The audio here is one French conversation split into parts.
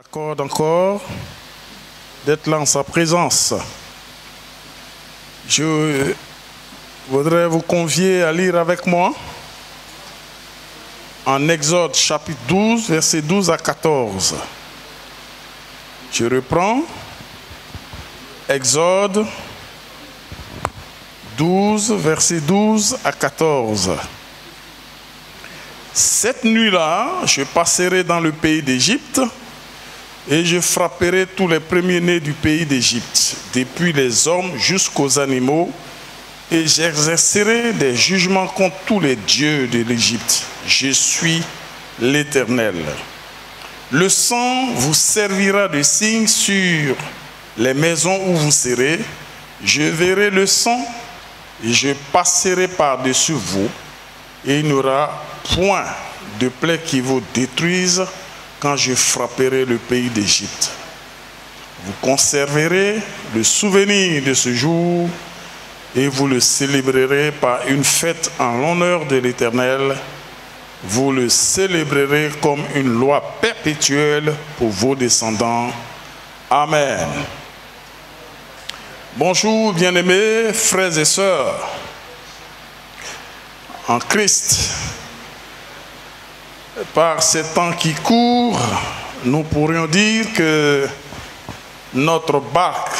Accorde encore d'être là en sa présence. Je voudrais vous convier à lire avec moi en Exode chapitre 12, versets 12 à 14. Je reprends. Exode 12, versets 12 à 14. Cette nuit-là, je passerai dans le pays d'Égypte et je frapperai tous les premiers-nés du pays d'Égypte, depuis les hommes jusqu'aux animaux, et j'exercerai des jugements contre tous les dieux de l'Égypte. Je suis l'Éternel. Le sang vous servira de signe sur les maisons où vous serez. Je verrai le sang et je passerai par-dessus vous, et il n'y aura point de plaie qui vous détruise quand je frapperai le pays d'Égypte. Vous conserverez le souvenir de ce jour et vous le célébrerez par une fête en l'honneur de l'Éternel. Vous le célébrerez comme une loi perpétuelle pour vos descendants. Amen. Bonjour bien-aimés frères et sœurs en Christ. Par ces temps qui courent, nous pourrions dire que notre barque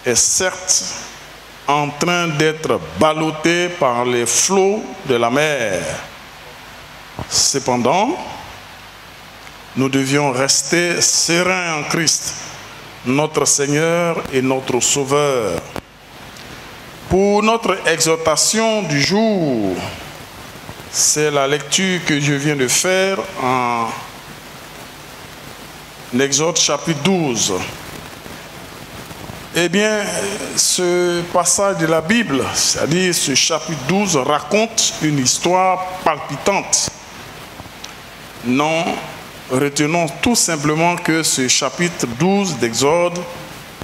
est certes en train d'être ballottée par les flots de la mer. Cependant, nous devions rester sereins en Christ, notre Seigneur et notre Sauveur. Pour notre exhortation du jour, c'est la lecture que je viens de faire en Exode chapitre 12. Eh bien, ce passage de la Bible, c'est-à-dire ce chapitre 12, raconte une histoire palpitante. Non, retenons tout simplement que ce chapitre 12 d'Exode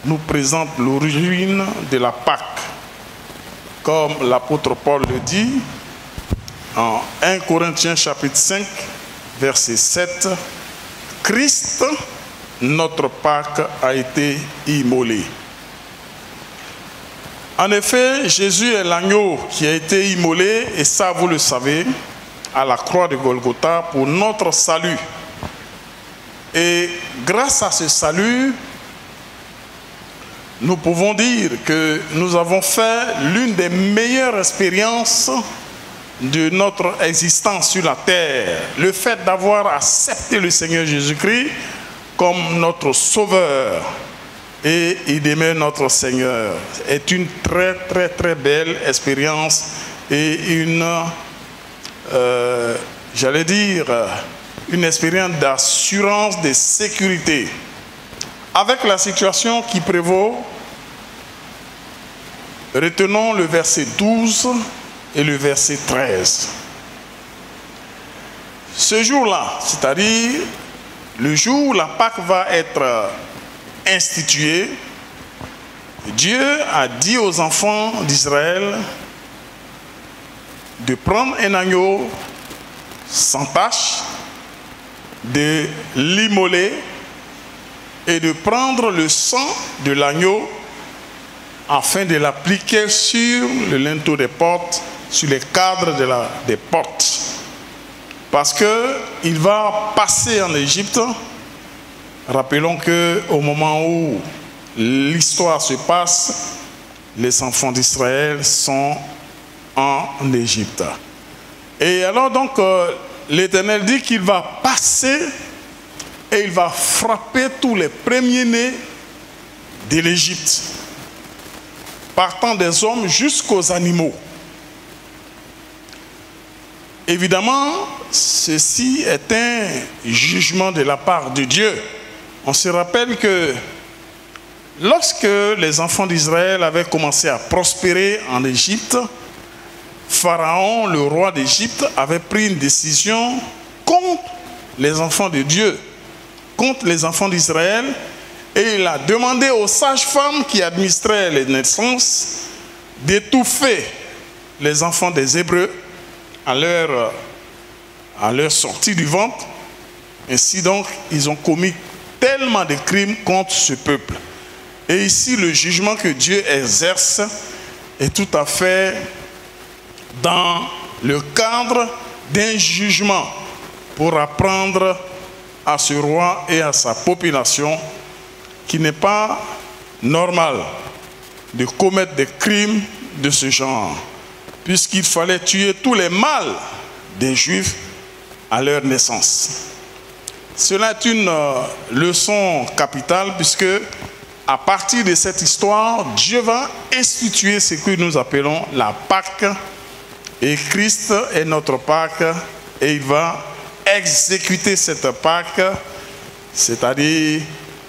nous présente l'origine de la Pâque. Comme l'apôtre Paul le dit, en 1 Corinthiens chapitre 5, verset 7, Christ, notre Pâque, a été immolé. En effet, Jésus est l'agneau qui a été immolé, et ça vous le savez, à la croix de Golgotha pour notre salut. Et grâce à ce salut, nous pouvons dire que nous avons fait l'une des meilleures expériences de notre existence sur la terre. Le fait d'avoir accepté le Seigneur Jésus-Christ comme notre Sauveur et il demeure notre Seigneur est une très très très belle expérience et une, j'allais dire, une expérience d'assurance de sécurité. Avec la situation qui prévaut, retenons le verset 12 et le verset 13. Ce jour-là, c'est-à-dire le jour où la Pâque va être instituée, Dieu a dit aux enfants d'Israël de prendre un agneau sans tache, de l'immoler et de prendre le sang de l'agneau afin de l'appliquer sur le linteau des portes, sur les cadres des portes. Parce qu'il va passer en Égypte. Rappelons qu'au moment où l'histoire se passe, les enfants d'Israël sont en Égypte. Et alors donc, l'Éternel dit qu'il va passer et il va frapper tous les premiers-nés de l'Égypte, partant des hommes jusqu'aux animaux. Évidemment, ceci est un jugement de la part de Dieu. On se rappelle que lorsque les enfants d'Israël avaient commencé à prospérer en Égypte, Pharaon, le roi d'Égypte, avait pris une décision contre les enfants de Dieu, contre les enfants d'Israël, et il a demandé aux sages-femmes qui administraient les naissances d'étouffer les enfants des Hébreux à leur sortie du ventre. Ainsi donc, ils ont commis tellement de crimes contre ce peuple. Et ici, le jugement que Dieu exerce est tout à fait dans le cadre d'un jugement pour apprendre à ce roi et à sa population qu'il n'est pas normal de commettre des crimes de ce genre, puisqu'il fallait tuer tous les mâles des Juifs à leur naissance. Cela est une leçon capitale, puisque à partir de cette histoire, Dieu va instituer ce que nous appelons la Pâque, et Christ est notre Pâque, et il va exécuter cette Pâque, c'est-à-dire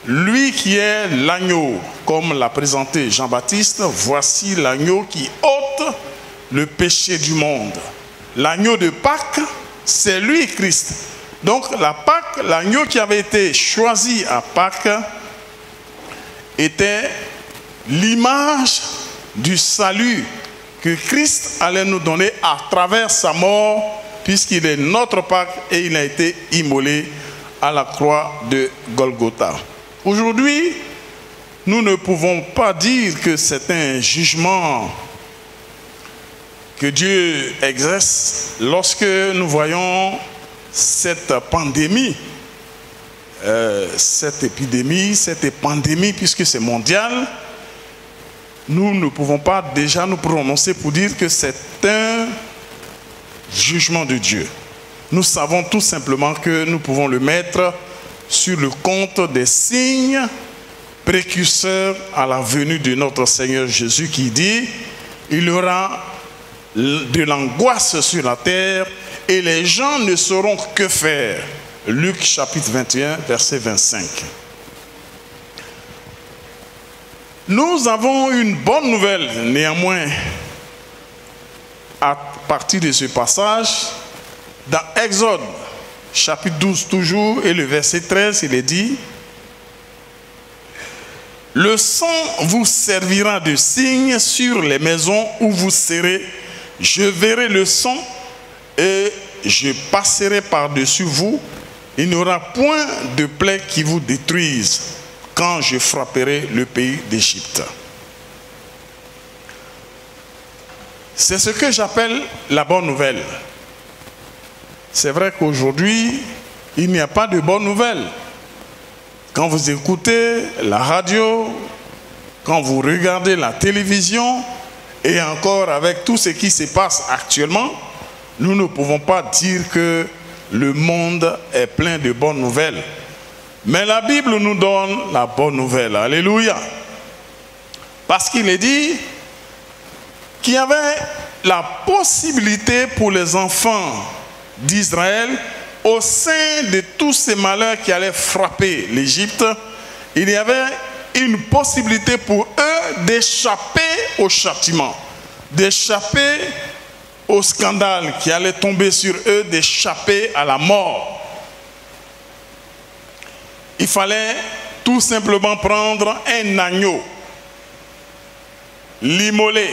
lui qui est l'agneau, comme l'a présenté Jean-Baptiste. Voici l'agneau qui ôte le péché du monde. L'agneau de Pâques, c'est lui Christ. Donc la Pâque, l'agneau qui avait été choisi à Pâques, était l'image du salut que Christ allait nous donner à travers sa mort, puisqu'il est notre Pâque et il a été immolé à la croix de Golgotha. Aujourd'hui, nous ne pouvons pas dire que c'est un jugement que Dieu exerce lorsque nous voyons cette pandémie, cette épidémie, cette pandémie, puisque c'est mondial. Nous ne pouvons pas déjà nous prononcer pour dire que c'est un jugement de Dieu. Nous savons tout simplement que nous pouvons le mettre sur le compte des signes précurseurs à la venue de notre Seigneur Jésus, qui dit: il y aura de l'angoisse sur la terre et les gens ne sauront que faire. Luc chapitre 21, verset 25. Nous avons une bonne nouvelle néanmoins à partir de ce passage. Dans Exode chapitre 12 toujours, et le verset 13, il est dit: le sang vous servira de signe sur les maisons où vous serez. Je verrai le sang et je passerai par-dessus vous. Il n'y aura point de plaie qui vous détruise quand je frapperai le pays d'Égypte. C'est ce que j'appelle la bonne nouvelle. C'est vrai qu'aujourd'hui, il n'y a pas de bonne nouvelle. Quand vous écoutez la radio, quand vous regardez la télévision, et encore avec tout ce qui se passe actuellement, nous ne pouvons pas dire que le monde est plein de bonnes nouvelles. Mais la Bible nous donne la bonne nouvelle. Alléluia. Parce qu'il est dit qu'il y avait la possibilité pour les enfants d'Israël, au sein de tous ces malheurs qui allaient frapper l'Égypte, il y avait une possibilité pour eux d'échapper au châtiment, d'échapper au scandale qui allait tomber sur eux, d'échapper à la mort. Il fallait tout simplement prendre un agneau, l'immoler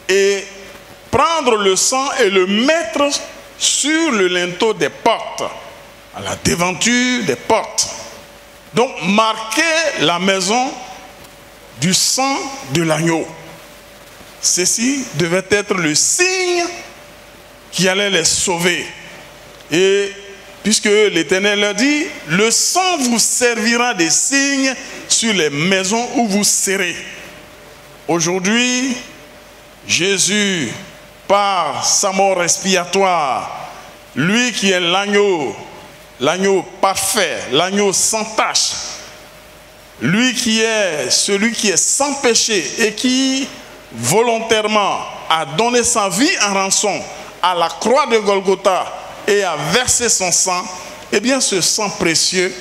et prendre le sang et le mettre sur le linteau des portes, à la devanture des portes. Donc marquer la maison du sang de l'agneau. Ceci devait être le signe qui allait les sauver. Et puisque l'Éternel leur dit, le sang vous servira de signe sur les maisons où vous serez. Aujourd'hui, Jésus, par sa mort expiatoire, lui qui est l'agneau parfait, l'agneau sans tache, lui qui est celui qui est sans péché et qui volontairement a donné sa vie en rançon à la croix de Golgotha et a versé son sang, eh bien ce sang précieux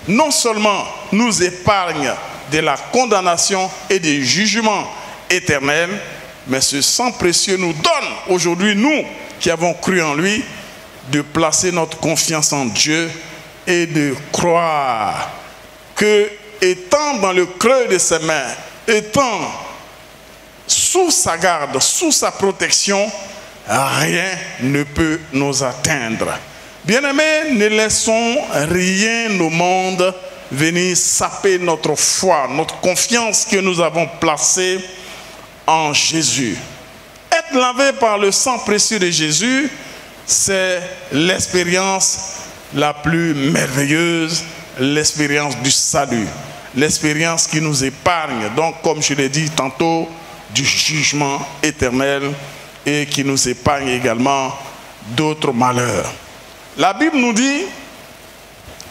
non seulement nous épargne de la condamnation et des jugements éternels, mais ce sang précieux nous donne aujourd'hui, nous qui avons cru en lui, de placer notre confiance en Dieu et de croire que, étant dans le creux de ses mains, étant sous sa garde, sous sa protection, rien ne peut nous atteindre. Bien-aimés, ne laissons rien au monde venir saper notre foi, notre confiance que nous avons placée en Jésus. Être lavé par le sang précieux de Jésus, c'est l'expérience la plus merveilleuse, l'expérience du salut, l'expérience qui nous épargne, donc comme je l'ai dit tantôt, du jugement éternel et qui nous épargne également d'autres malheurs. La Bible nous dit,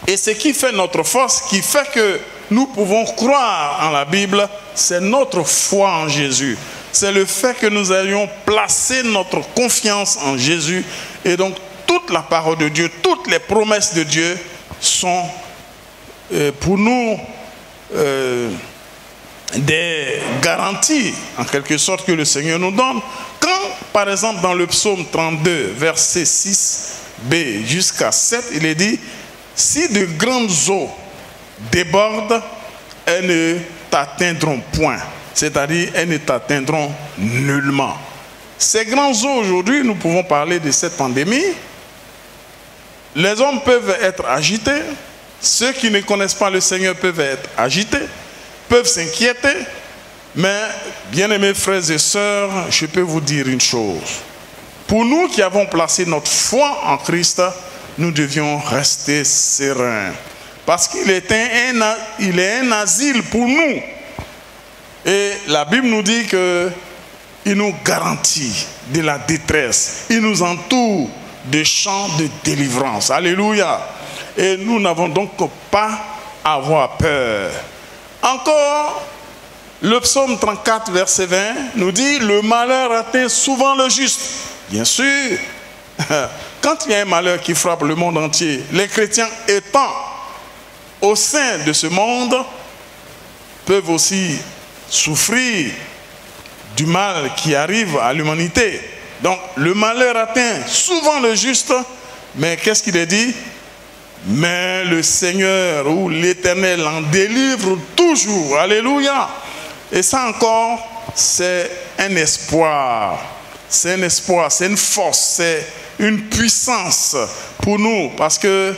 et ce qui fait notre force, qui fait que nous pouvons croire en la Bible, c'est notre foi en Jésus. C'est le fait que nous ayons placé notre confiance en Jésus. Et donc, toute la parole de Dieu, toutes les promesses de Dieu sont pour nous des garanties, en quelque sorte, que le Seigneur nous donne. Quand, par exemple, dans le psaume 32, verset 6b jusqu'à 7, il est dit, « Si de grandes eaux débordent, elles ne t'atteindront point. » C'est-à-dire, elles ne t'atteindront nullement. Ces grandes eaux, aujourd'hui, nous pouvons parler de cette pandémie. Les hommes peuvent être agités. Ceux qui ne connaissent pas le Seigneur peuvent être agités, peuvent s'inquiéter. Mais, bien-aimés frères et sœurs, je peux vous dire une chose. Pour nous qui avons placé notre foi en Christ, nous devions rester sereins. Parce qu'il est un asile pour nous. Et la Bible nous dit qu'il nous garantit de la détresse. Il nous entoure de champs de délivrance. Alléluia. Et nous n'avons donc pas à avoir peur. Encore, le psaume 34, verset 20, nous dit « Le malheur atteint souvent le juste ». Bien sûr, quand il y a un malheur qui frappe le monde entier, les chrétiens étant au sein de ce monde peuvent aussi souffrir du mal qui arrive à l'humanité. Donc le malheur atteint souvent le juste, mais qu'est-ce qu'il est dit? Mais le Seigneur ou l'Éternel en délivre toujours. Alléluia. Et ça encore, c'est un espoir. C'est un espoir, c'est une force, c'est une puissance pour nous, parce que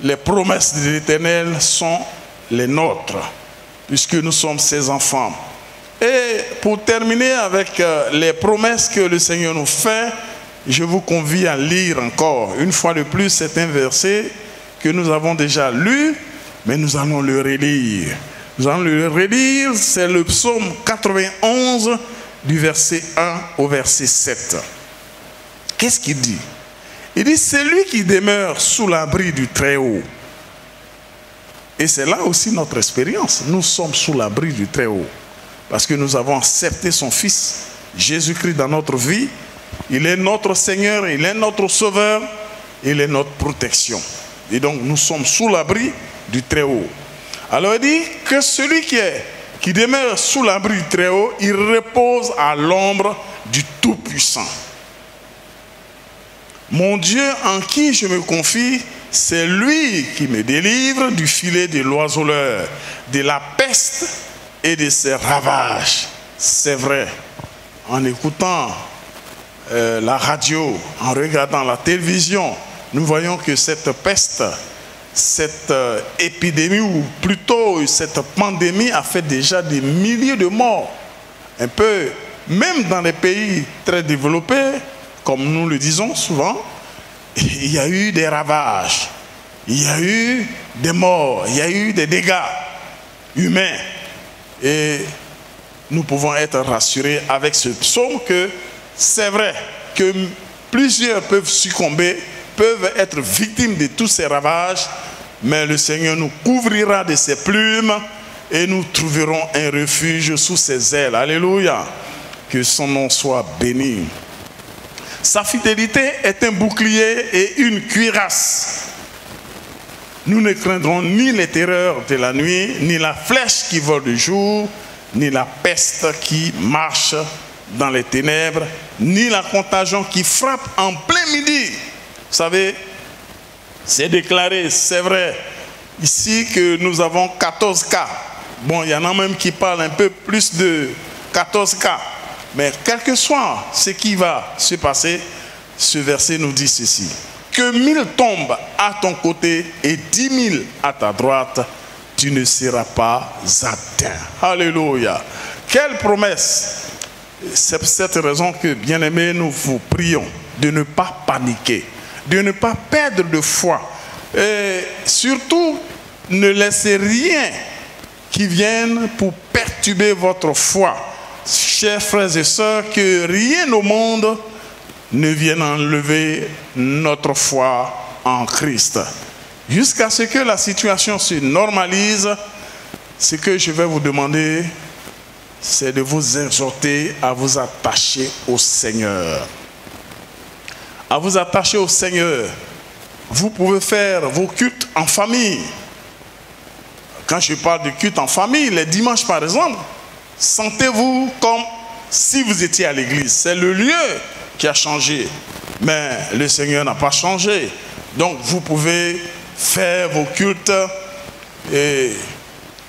les promesses de l'Éternel sont les nôtres, puisque nous sommes ses enfants. Et pour terminer avec les promesses que le Seigneur nous fait, je vous convie à lire encore. Une fois de plus, c'est un verset que nous avons déjà lu, mais nous allons le relire. Nous allons le relire, c'est le psaume 91, du verset 1 au verset 7. Qu'est-ce qu'il dit? Il dit, c'est lui qui demeure sous l'abri du Très-Haut. Et c'est là aussi notre expérience. Nous sommes sous l'abri du Très-Haut. Parce que nous avons accepté son Fils, Jésus-Christ, dans notre vie. Il est notre Seigneur, il est notre Sauveur, il est notre protection. Et donc nous sommes sous l'abri du Très-Haut. Alors il dit que celui qui demeure sous l'abri du Très-Haut, il repose à l'ombre du Tout-Puissant. Mon Dieu en qui je me confie, c'est lui qui me délivre du filet de l'oiseleur, de la peste et de ses ravages. C'est vrai. En écoutant la radio, en regardant la télévision, nous voyons que cette peste, cette épidémie, ou plutôt cette pandémie, a fait déjà des milliers de morts. Un peu, même dans les pays très développés, comme nous le disons souvent, il y a eu des ravages, il y a eu des morts, il y a eu des dégâts humains. Et nous pouvons être rassurés avec ce psaume que c'est vrai que plusieurs peuvent succomber, peuvent être victimes de tous ces ravages, mais le Seigneur nous couvrira de ses plumes et nous trouverons un refuge sous ses ailes. Alléluia. Que son nom soit béni. Sa fidélité est un bouclier et une cuirasse. Nous ne craindrons ni les terreurs de la nuit, ni la flèche qui vole de jour, ni la peste qui marche dans les ténèbres, ni la contagion qui frappe en plein midi. Vous savez, c'est déclaré, c'est vrai, ici que nous avons 14 cas. Bon, il y en a même qui parlent un peu plus de 14 cas. Mais quel que soit ce qui va se passer, ce verset nous dit ceci. Que 1000 tombent à ton côté et 10 000 à ta droite, tu ne seras pas atteint. Alléluia. Quelle promesse! C'est pour cette raison que, bien-aimés, nous vous prions de ne pas paniquer, de ne pas perdre de foi. Et surtout, ne laissez rien qui vienne pour perturber votre foi. Chers frères et sœurs, que rien au monde ne vienne enlever notre foi en Christ. Jusqu'à ce que la situation se normalise, ce que je vais vous demander, c'est de vous exhorter à vous attacher au Seigneur. À vous attacher au Seigneur. Vous pouvez faire vos cultes en famille. Quand je parle de culte en famille, les dimanches par exemple, sentez-vous comme si vous étiez à l'église. C'est le lieu qui a changé, mais le Seigneur n'a pas changé. Donc vous pouvez faire vos cultes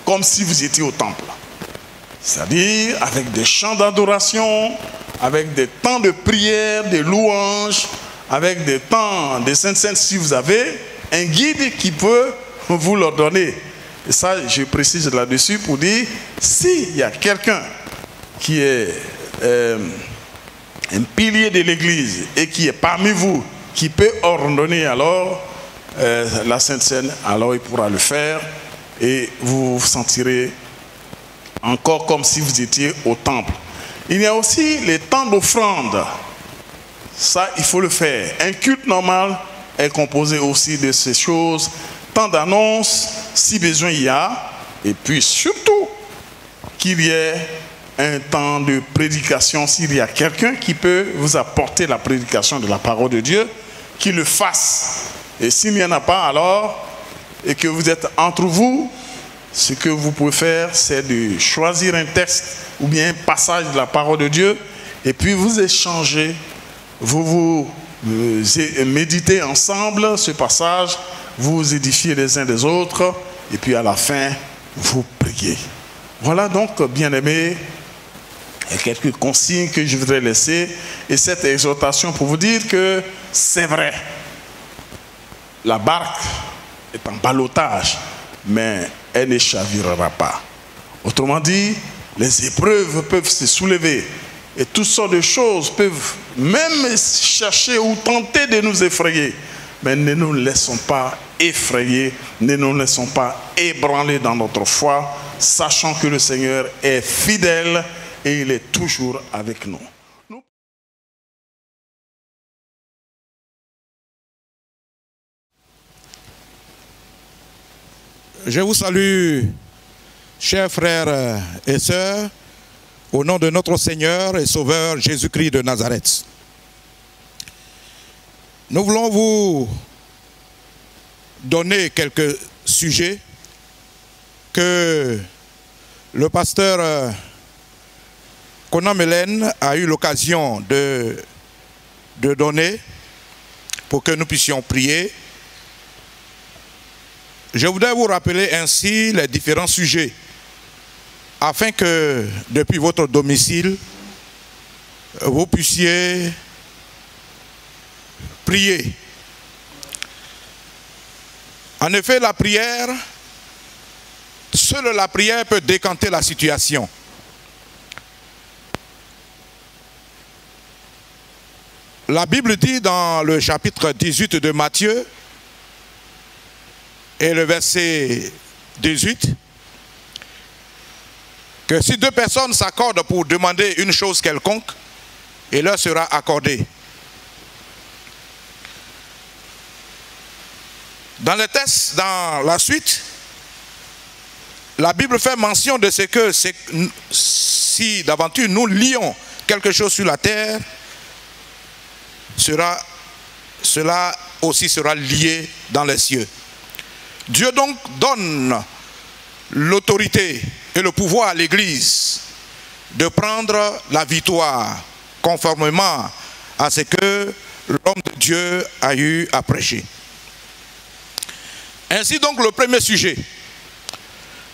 comme si vous étiez au temple. C'est-à-dire avec des chants d'adoration, avec des temps de prière, des louanges, avec des temps de Sainte-Sainte, si vous avez un guide qui peut vous leur donner. Et ça, je précise là-dessus pour dire, s'il y a quelqu'un qui est un pilier de l'Église et qui est parmi vous, qui peut ordonner alors la Sainte-Seine, alors il pourra le faire et vous vous sentirez encore comme si vous étiez au temple. Il y a aussi les temps d'offrande. Ça, il faut le faire. Un culte normal est composé aussi de ces choses. Temps d'annonce, si besoin il y a. Et puis surtout, qu'il y ait un temps de prédication. S'il y a quelqu'un qui peut vous apporter la prédication de la parole de Dieu, qu'il le fasse. Et s'il n'y en a pas, alors, et que vous êtes entre vous, ce que vous pouvez faire, c'est de choisir un texte ou bien un passage de la parole de Dieu et puis vous échangez, vous méditez ensemble ce passage, vous vous édifiez les uns des autres et puis à la fin, vous priez. Voilà donc, bien-aimés, quelques consignes que je voudrais laisser et cette exhortation pour vous dire que c'est vrai, la barque est en ballottage, mais elle ne chavirera pas. Autrement dit, les épreuves peuvent se soulever et toutes sortes de choses peuvent même chercher ou tenter de nous effrayer. Mais ne nous laissons pas effrayer, ne nous laissons pas ébranler dans notre foi, sachant que le Seigneur est fidèle et il est toujours avec nous. Je vous salue, chers frères et sœurs, au nom de notre Seigneur et Sauveur Jésus-Christ de Nazareth. Nous voulons vous donner quelques sujets que le pasteur Konam Hélène a eu l'occasion de donner pour que nous puissions prier. Je voudrais vous rappeler ainsi les différents sujets afin que depuis votre domicile, vous puissiez prier. En effet, la prière, seule la prière peut décanter la situation. La Bible dit dans le chapitre 18 de Matthieu, et le verset 18, que si deux personnes s'accordent pour demander une chose quelconque, il leur sera accordé. Dans le texte, dans la suite, la Bible fait mention de ce que si d'aventure nous lions quelque chose sur la terre, cela aussi sera lié dans les cieux. Dieu donc donne l'autorité et le pouvoir à l'Église de prendre la victoire conformément à ce que l'homme de Dieu a eu à prêcher. Ainsi donc le premier sujet.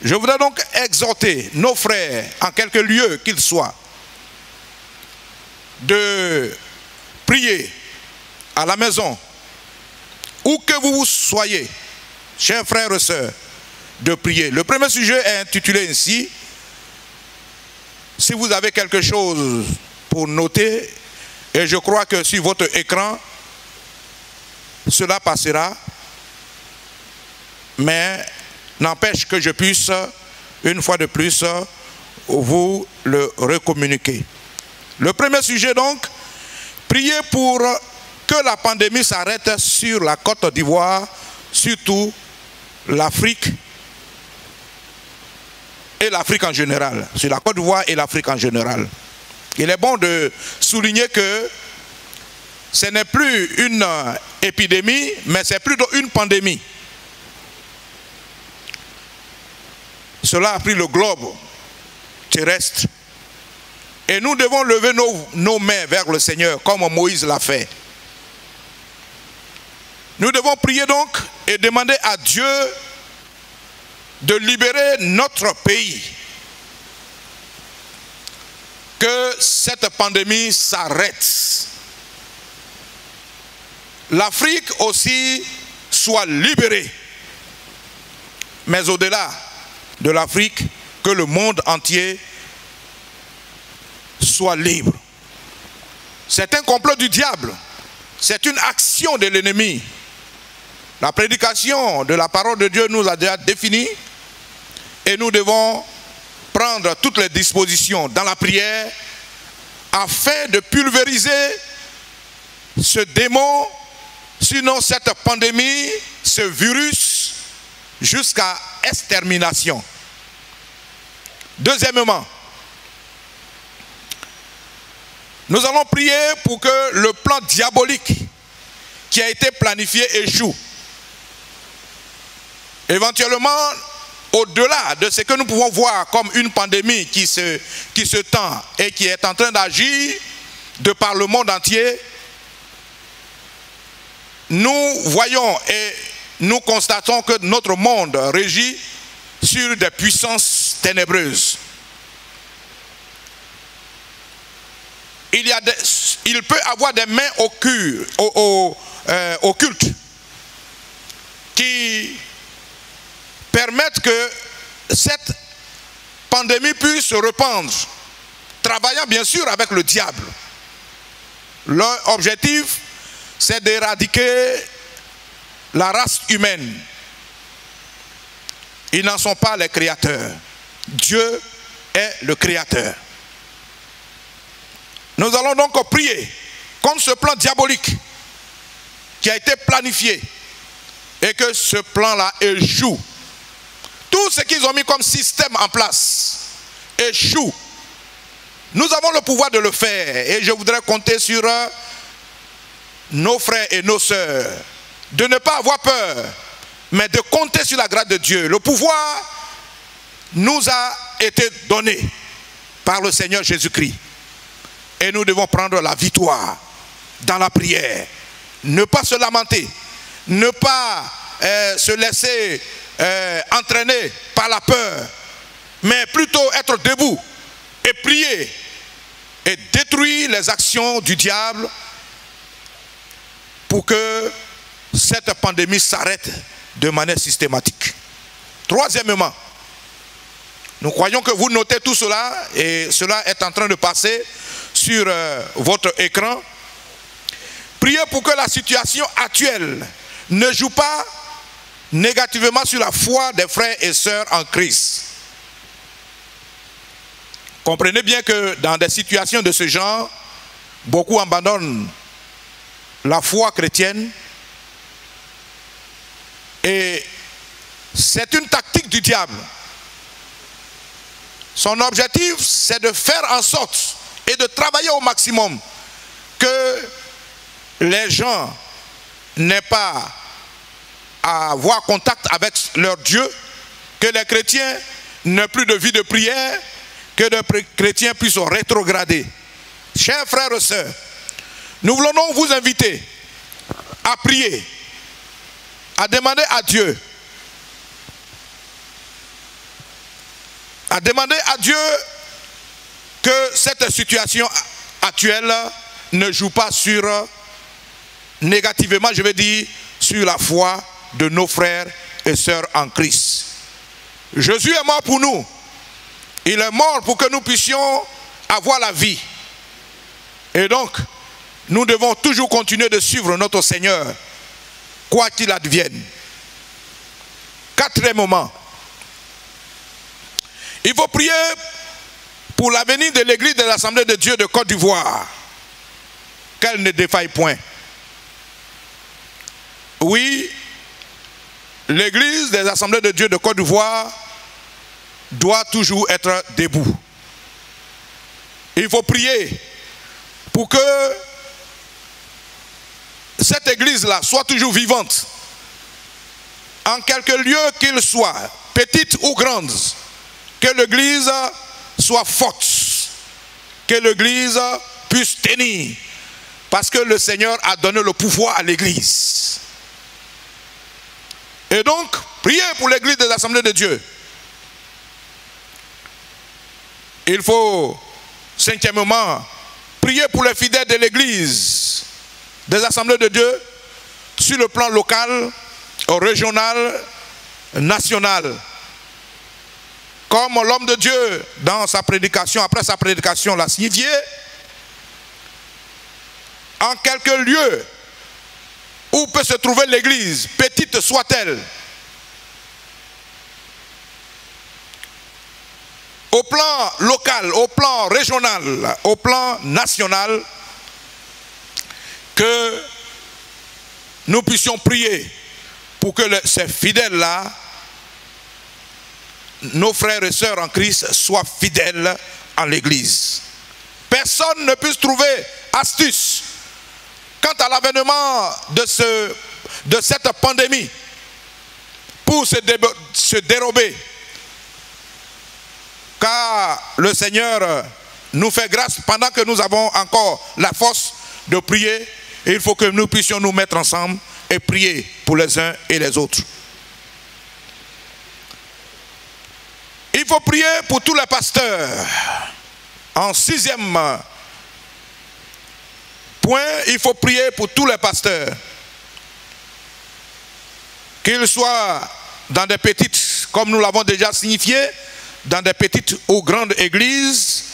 Je voudrais donc exhorter nos frères, en quelque lieu qu'ils soient, de prier à la maison, où que vous soyez, chers frères et sœurs, de prier. Le premier sujet est intitulé ainsi. Si vous avez quelque chose pour noter, et je crois que sur votre écran, cela passera, mais n'empêche que je puisse, une fois de plus, vous le recommuniquer. Le premier sujet donc, prier pour que la pandémie s'arrête sur la Côte d'Ivoire, surtout l'Afrique et l'Afrique en général, sur la Côte d'Ivoire et l'Afrique en général. Il est bon de souligner que ce n'est plus une épidémie, mais c'est plutôt une pandémie. Cela a pris le globe terrestre. Et nous devons lever nos mains vers le Seigneur, comme Moïse l'a fait. Nous devons prier donc et demander à Dieu de libérer notre pays. Que cette pandémie s'arrête. L'Afrique aussi soit libérée. Mais au-delà de l'Afrique, que le monde entier soit libre. C'est un complot du diable. C'est une action de l'ennemi. La prédication de la parole de Dieu nous a déjà défini et nous devons prendre toutes les dispositions dans la prière afin de pulvériser ce démon, sinon cette pandémie, ce virus, jusqu'à extermination. Deuxièmement, nous allons prier pour que le plan diabolique qui a été planifié échoue. Éventuellement, au-delà de ce que nous pouvons voir comme une pandémie qui se tend et qui est en train d'agir de par le monde entier, nous voyons et nous constatons que notre monde régit sur des puissances ténébreuses. Il peut avoir des mains occultes qui permettent que cette pandémie puisse se répandre, travaillant bien sûr avec le diable. Leur objectif, c'est d'éradiquer la race humaine. Ils n'en sont pas les créateurs. Dieu est le créateur. Nous allons donc prier contre ce plan diabolique qui a été planifié et que ce plan-là échoue. Tout ce qu'ils ont mis comme système en place échoue. Nous avons le pouvoir de le faire et je voudrais compter sur nos frères et nos sœurs de ne pas avoir peur, mais de compter sur la grâce de Dieu. Le pouvoir nous a été donné par le Seigneur Jésus-Christ. Et nous devons prendre la victoire dans la prière. Ne pas se lamenter. Ne pas se laisser entraîner par la peur. Mais plutôt être debout et prier. Et détruire les actions du diable pour que cette pandémie s'arrête de manière systématique. Troisièmement, nous croyons que vous notez tout cela et cela est en train de passer sur votre écran. Priez pour que la situation actuelle ne joue pas négativement sur la foi des frères et sœurs en Christ. Comprenez bien que dans des situations de ce genre, beaucoup abandonnent la foi chrétienne et c'est une tactique du diable. Son objectif, c'est de faire en sorte et de travailler au maximum que les gens n'aient pas à avoir contact avec leur Dieu, que les chrétiens n'aient plus de vie de prière, que les chrétiens puissent rétrograder. Chers frères et sœurs, nous voulons donc vous inviter à prier, à demander à Dieu, que cette situation actuelle ne joue pas négativement, je vais dire, sur la foi de nos frères et sœurs en Christ. Jésus est mort pour nous. Il est mort pour que nous puissions avoir la vie. Et donc, nous devons toujours continuer de suivre notre Seigneur, quoi qu'il advienne. Quatrième moment. Il faut prier pour l'avenir de l'église de l'Assemblée de Dieu de Côte d'Ivoire. Qu'elle ne défaille point. Oui, l'église des Assemblées de Dieu de Côte d'Ivoire doit toujours être debout. Il faut prier pour que cette église-là soit toujours vivante. En quelque lieu qu'il soit, petite ou grande, que l'église soit forte, que l'église puisse tenir, parce que le Seigneur a donné le pouvoir à l'église. Et donc, priez pour l'église des Assemblées de Dieu. Il faut, cinquièmement, prier pour les fidèles de l'église des Assemblées de Dieu sur le plan local, régional, national. Comme l'homme de Dieu, dans sa prédication, après sa prédication, l'a signifié, en quelque lieu où peut se trouver l'église, petite soit-elle, au plan local, au plan régional, au plan national, que nous puissions prier pour que ces fidèles-là, nos frères et sœurs en Christ, soient fidèles en l'église. Personne ne puisse trouver astuce quant à l'avènement de cette pandémie pour se dérober. Car le Seigneur nous fait grâce pendant que nous avons encore la force de prier. Et il faut que nous puissions nous mettre ensemble et prier pour les uns et les autres. Il faut prier pour tous les pasteurs. En sixième point, il faut prier pour tous les pasteurs. Qu'ils soient dans des petites, comme nous l'avons déjà signifié, dans des petites ou grandes églises,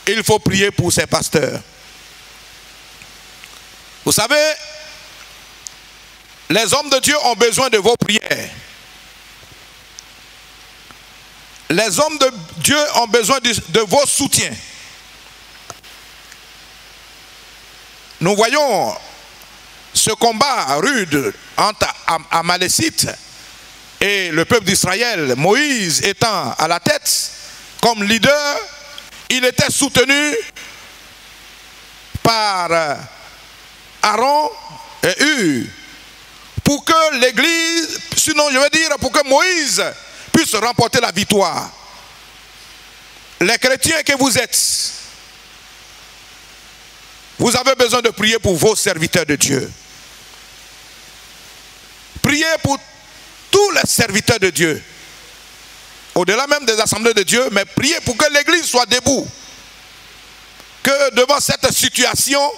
il faut prier pour ces pasteurs. Vous savez, les hommes de Dieu ont besoin de vos prières. Les hommes de Dieu ont besoin de vos soutiens. Nous voyons ce combat rude entre Amalécites et le peuple d'Israël. Moïse étant à la tête comme leader, il était soutenu par Aaron et Hur, pour que l'église, sinon je veux dire pour que Moïse puisse remporter la victoire. Les chrétiens que vous êtes, vous avez besoin de prier pour vos serviteurs de Dieu. Priez pour tous les serviteurs de Dieu, au-delà même des assemblées de Dieu, mais priez pour que l'église soit debout, que devant cette situation,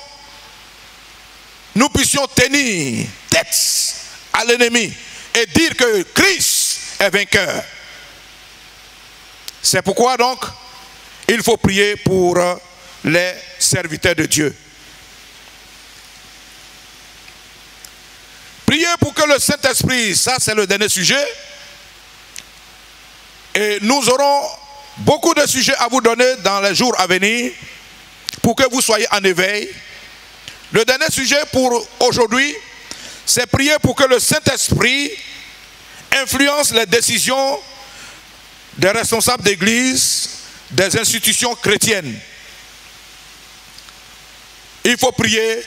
nous puissions tenir tête à l'ennemi et dire que Christ est vainqueur. C'est pourquoi donc, il faut prier pour les serviteurs de Dieu. Priez pour que le Saint-Esprit, ça c'est le dernier sujet, et nous aurons beaucoup de sujets à vous donner dans les jours à venir pour que vous soyez en éveil. Le dernier sujet pour aujourd'hui, c'est prier pour que le Saint-Esprit influence les décisions des responsables d'église, des institutions chrétiennes. Il faut prier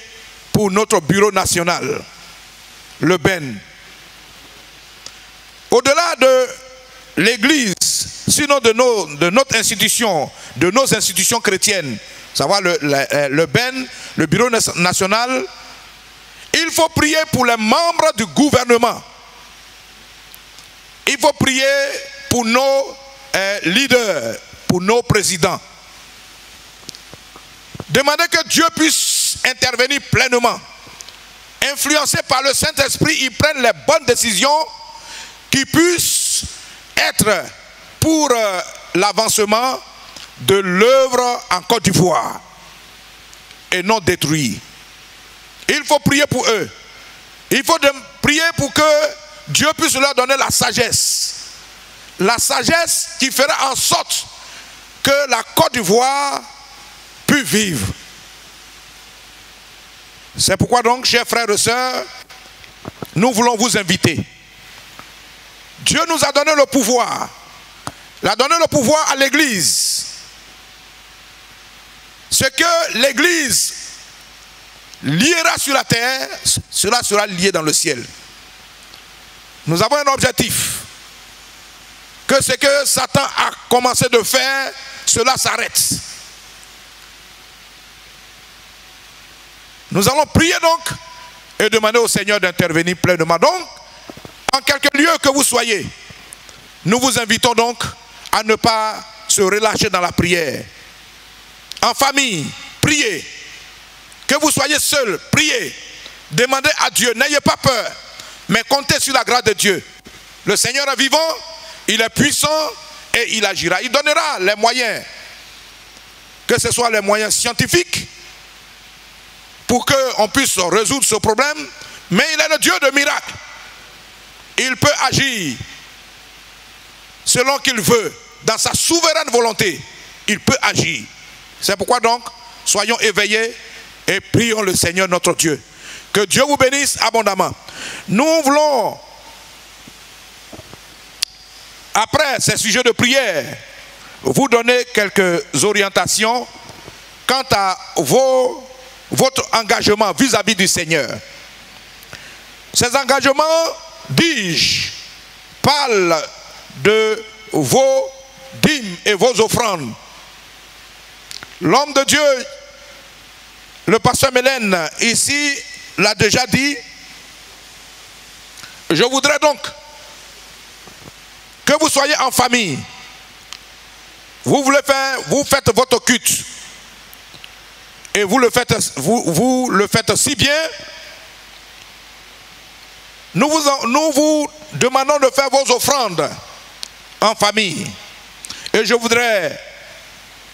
pour notre bureau national, le BEN. Au-delà de l'église, sinon de notre institution, de nos institutions chrétiennes, savoir le BEN, le bureau national, il faut prier pour les membres du gouvernement. Il faut prier pour nos leaders, pour nos présidents. Demandez que Dieu puisse intervenir pleinement. Influencés par le Saint-Esprit, ils prennent les bonnes décisions qui puissent être pour l'avancement de l'œuvre en Côte d'Ivoire et non détruire. Il faut prier pour eux. Il faut prier pour que Dieu puisse leur donner la sagesse. La sagesse qui fera en sorte que la Côte d'Ivoire puisse vivre. C'est pourquoi donc, chers frères et sœurs, nous voulons vous inviter. Dieu nous a donné le pouvoir. Il a donné le pouvoir à l'Église. Ce que l'Église liera sur la terre, cela sera lié dans le ciel. Nous avons un objectif. Que ce que Satan a commencé de faire, cela s'arrête. Nous allons prier donc et demander au Seigneur d'intervenir pleinement. Donc, en quelque lieu que vous soyez, nous vous invitons donc à ne pas se relâcher dans la prière. En famille, priez. Que vous soyez seul, priez. Demandez à Dieu, n'ayez pas peur, mais comptez sur la grâce de Dieu. Le Seigneur est vivant, il est puissant et il agira. Il donnera les moyens, que ce soit les moyens scientifiques, pour qu'on puisse résoudre ce problème, mais il est le Dieu de miracles. Il peut agir selon qu'il veut, dans sa souveraine volonté. Il peut agir. C'est pourquoi donc, soyons éveillés et prions le Seigneur notre Dieu. Que Dieu vous bénisse abondamment. Nous voulons, après ces sujets de prière, vous donner quelques orientations quant à votre engagement vis-à-vis du Seigneur. Ces engagements, dis-je, parlent de vos dîmes et vos offrandes. L'homme de Dieu, le pasteur Mélène, ici, l'a déjà dit. Je voudrais donc que vous soyez en famille. Vous faites votre culte. Et vous le faites si bien. Nous vous demandons de faire vos offrandes en famille. Et je voudrais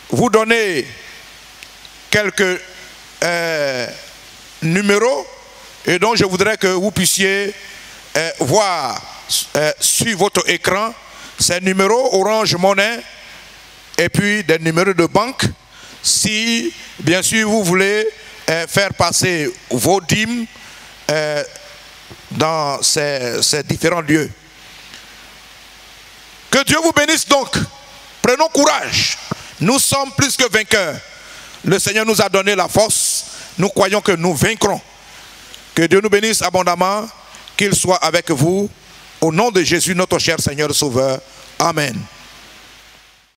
vous donner quelques numéros. Et donc je voudrais que vous puissiez voir sur votre écran ces numéros Orange Money et puis des numéros de banque. Si bien sûr vous voulez faire passer vos dîmes dans ces différents lieux. Que Dieu vous bénisse donc. Prenons courage. Nous sommes plus que vainqueurs. Le Seigneur nous a donné la force. Nous croyons que nous vaincrons. Que Dieu nous bénisse abondamment. Qu'il soit avec vous. Au nom de Jésus, notre cher Seigneur Sauveur. Amen.